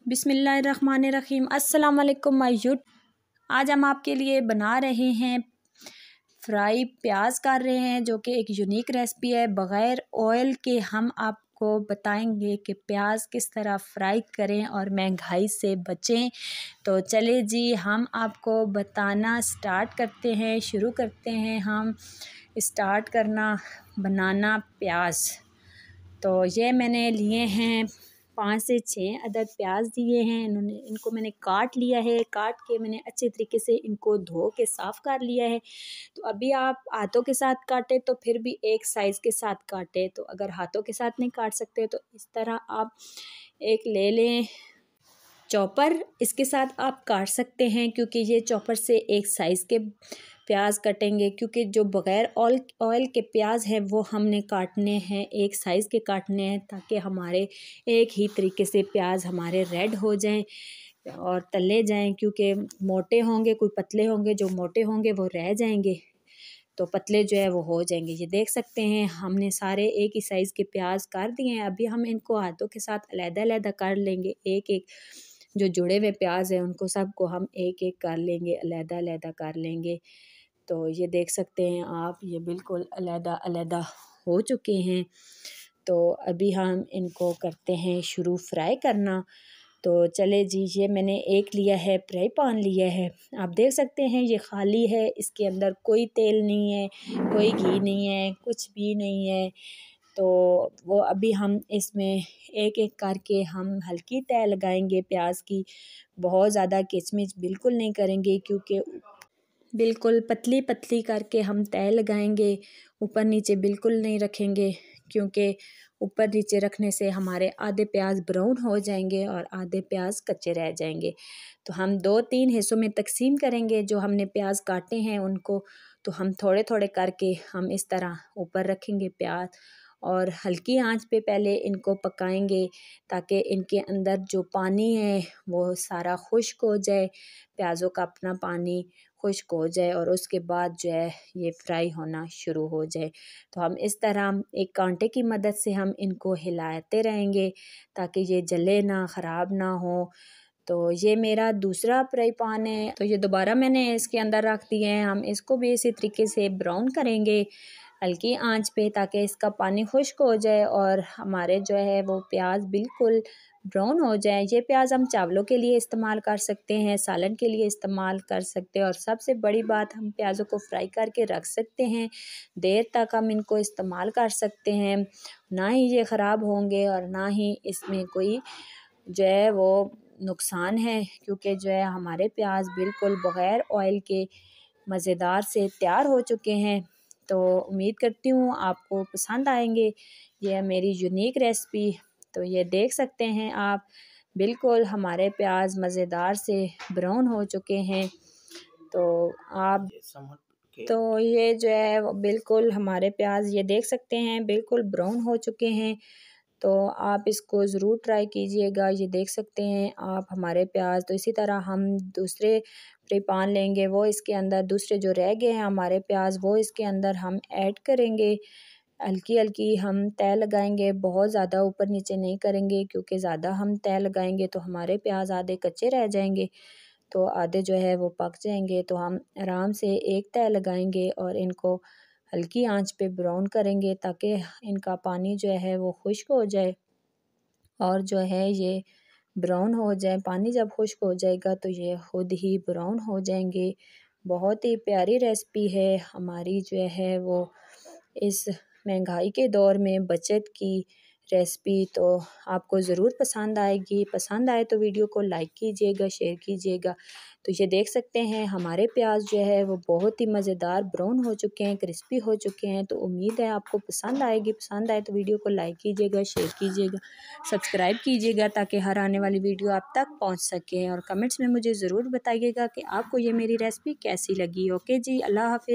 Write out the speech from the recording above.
बिस्मिल्लाहिर्रहमानिर्रहीम। अस्सलाम वालेकुम माय यूट। आज हम आपके लिए बना रहे हैं फ्राई प्याज कर रहे हैं, जो कि एक यूनिक रेसिपी है। बग़ैर ऑयल के हम आपको बताएंगे कि प्याज किस तरह फ्राई करें और महंगाई से बचें। तो चले जी, हम आपको बताना स्टार्ट करते हैं। शुरू करते हैं हम स्टार्ट करना बनाना प्याज। तो ये मैंने लिए हैं 5 से 6 अदद प्याज दिए हैं। इनको मैंने काट लिया है। काट के मैंने अच्छे तरीके से इनको धो के साफ़ कर लिया है। तो अभी आप हाथों के साथ काटें तो फिर भी एक साइज़ के साथ काटें। तो अगर हाथों के साथ नहीं काट सकते तो इस तरह आप एक ले लें चॉपर, इसके साथ आप काट सकते हैं, क्योंकि ये चॉपर से एक साइज़ के प्याज कटेंगे। क्योंकि जो बग़ैर ऑयल के प्याज हैं वो हमने काटने हैं, एक साइज़ के काटने हैं, ताकि हमारे एक ही तरीके से प्याज हमारे रेड हो जाएं और तले जाएं। क्योंकि मोटे होंगे, कोई पतले होंगे, जो मोटे होंगे वो रह जाएंगे, तो पतले जो है वो हो जाएंगे। ये देख सकते हैं हमने सारे एक ही साइज़ के प्याज कर दिए हैं। अभी हम इनको हाथों के साथ अलग-अलग कर लेंगे। एक एक जो जुड़े हुए प्याज हैं उनको सबको हम एक एक कर लेंगे, अलग-अलग कर लेंगे। तो ये देख सकते हैं आप, ये बिल्कुल अलग-अलग हो चुके हैं। तो अभी हम इनको करते हैं शुरू फ्राई करना। तो चले जी, ये मैंने एक लिया है, फ्राई पैन लिया है। आप देख सकते हैं ये खाली है, इसके अंदर कोई तेल नहीं है, कोई घी नहीं है, कुछ भी नहीं है। तो वो अभी हम इसमें एक एक करके हम हल्की तय लगाएंगे प्याज की। बहुत ज़्यादा किचमिच बिल्कुल नहीं करेंगे, क्योंकि बिल्कुल पतली पतली करके हम तय लगाएंगे। ऊपर नीचे बिल्कुल नहीं रखेंगे, क्योंकि ऊपर नीचे रखने से हमारे आधे प्याज ब्राउन हो जाएंगे और आधे प्याज कच्चे रह जाएंगे। तो हम 2-3 हिस्सों में तकसीम करेंगे जो हमने प्याज काटे हैं उनको। तो हम थोड़े थोड़े करके हम इस तरह ऊपर रखेंगे प्याज, और हल्की आंच पे पहले इनको पकाएंगे, ताकि इनके अंदर जो पानी है वो सारा खुश्क हो जाए, प्याज़ों का अपना पानी खुश्क हो जाए, और उसके बाद जो है ये फ्राई होना शुरू हो जाए। तो हम इस तरह एक कांटे की मदद से हम इनको हिलाते रहेंगे, ताकि ये जले ना, ख़राब ना हो। तो ये मेरा दूसरा फ्राई पैन है, तो ये दोबारा मैंने इसके अंदर रख दिए हैं। हम इसको भी इसी तरीके से ब्राउन करेंगे हल्की आंच पे, ताकि इसका पानी खुश्क हो जाए और हमारे जो है वो प्याज बिल्कुल ब्राउन हो जाए। ये प्याज हम चावलों के लिए इस्तेमाल कर सकते हैं, सालन के लिए इस्तेमाल कर सकते हैं, और सबसे बड़ी बात, हम प्याज़ों को फ्राई करके रख सकते हैं, देर तक हम इनको इस्तेमाल कर सकते हैं। ना ही ये ख़राब होंगे और ना ही इसमें कोई जो है वो नुकसान है, क्योंकि जो है हमारे प्याज बिल्कुल बग़ैर ऑयल के मज़ेदार से तैयार हो चुके हैं। तो उम्मीद करती हूँ आपको पसंद आएंगे ये मेरी यूनिक रेसिपी। तो ये देख सकते हैं आप, बिल्कुल हमारे प्याज मज़ेदार से ब्राउन हो चुके हैं। तो आप तो ये जो है वो बिल्कुल हमारे प्याज, ये देख सकते हैं, बिल्कुल ब्राउन हो चुके हैं। तो आप इसको ज़रूर ट्राई कीजिएगा। ये देख सकते हैं आप हमारे प्याज। तो इसी तरह हम दूसरे फ्राई पैन लेंगे, वो इसके अंदर दूसरे जो रह गए हैं हमारे प्याज, वो इसके अंदर हम ऐड करेंगे। हल्की हल्की हम तय लगाएंगे, बहुत ज़्यादा ऊपर नीचे नहीं करेंगे, क्योंकि ज़्यादा हम तय लगाएंगे तो हमारे प्याज आधे कच्चे रह जाएंगे, तो आधे जो है वो पक जाएंगे। तो हम आराम से एक तय लगाएंगे और इनको हल्की आंच पे ब्राउन करेंगे, ताकि इनका पानी जो है वो खुश्क हो जाए और जो है ये ब्राउन हो जाए। पानी जब खुश्क हो जाएगा तो ये खुद ही ब्राउन हो जाएंगे। बहुत ही प्यारी रेसिपी है हमारी, जो है वो इस महंगाई के दौर में बचत की रेसिपी। तो आपको ज़रूर पसंद आएगी। पसंद आए तो वीडियो को लाइक कीजिएगा, शेयर कीजिएगा। तो ये देख सकते हैं हमारे प्याज जो है वो बहुत ही मज़ेदार ब्राउन हो चुके हैं, क्रिस्पी हो चुके हैं। तो उम्मीद है आपको पसंद आएगी। पसंद आए तो वीडियो को लाइक कीजिएगा, शेयर कीजिएगा, सब्सक्राइब कीजिएगा, ताकि हर आने वाली वीडियो आप तक पहुँच सके। और कमेंट्स में मुझे ज़रूर बताइएगा कि आपको ये मेरी रेसिपी कैसी लगी। ओके जी, अल्लाह हाफ़िज़।